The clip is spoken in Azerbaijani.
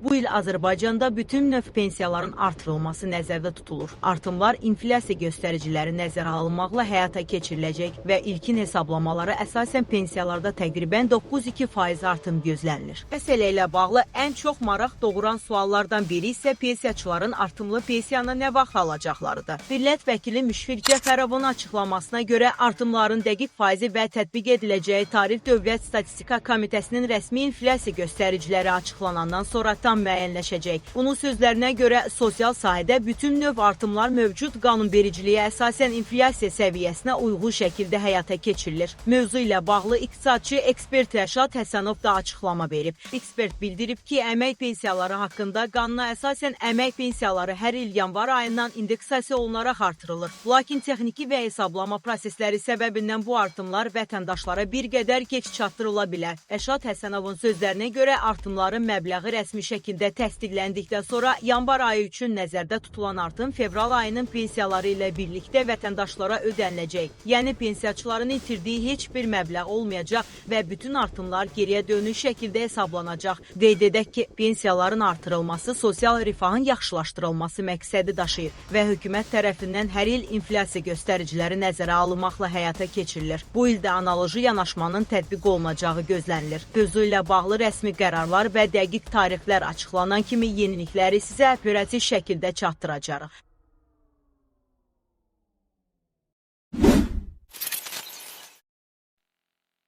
Bu il Azərbaycanda bütün növ pensiyaların artırılması nəzərdə tutulur. Artımlar inflyasiya göstəriciləri nəzərə alınmaqla həyata keçiriləcək və ilkin hesablamalara əsasən pensiyalarda təqribən 9,2% artım gözlənilir. Məsələ ilə bağlı ən çox maraq doğuran suallardan biri isə pensiyaçıların artımlı pensiyanı nə vaxt alacaqlarıdır. Millət vəkili Müşfiq Cəfərovun açıqlamasına görə artımların dəqiq faizi və tətbiq ediləcəyi Tarif Dövlət Statistika Komitəsinin rəsmi inflyasiya göstəriciləri açıqlanandan sonra tam müəyyənləşəcək. Bunun sözlərinə görə sosial sahədə bütün növ artımlar mövcud qanunvericiliyə əsasən inflyasiya səviyyəsinə uyğun şəkildə həyata keçirilir. Mövzu ilə bağlı iqtisadçı ekspert Rəşad Həsənov da açıqlama verib. Ekspert bildirib ki, əmək pensiyaları haqqında qanuna əsasən əmək pensiyaları hər il yanvar ayından indeksasiya olunaraq artırılır. Lakin texniki və hesablama prosesləri səbəbindən bu artımlar vətəndaşlara bir qədər geç çatdırıla bilər. Rəşad Həsənovun sözlərinə görə artımların məbləği rəsmi şəkildə təsdiqləndikdən sonra yanvar ayı üçün nəzərdə tutulan artım fevral ayının pensiyaları ilə birlikdə vətəndaşlara ödəniləcək. Yəni pensiyaçıların itirdiyi heç bir məbləğ olmayacaq və bütün artımlar geriyə dönük şəkildə hesablanacaq. Qeyd edək ki, pensiyaların artırılması sosial rifahın yaxşılaşdırılması məqsədi daşıyır və hökumət tərəfindən hər il inflyasiya göstəriciləri nəzərə alınmaqla həyata keçirilir. Bu ildə analoji yanaşmanın tətbiq olunacağı gözlənilir. Mövzu ilə bağlı rəsmi qərarlar və dəqiq tarixlər açıqlanan kimi yenilikləri sizə operativ şəkildə çatdıracağıq.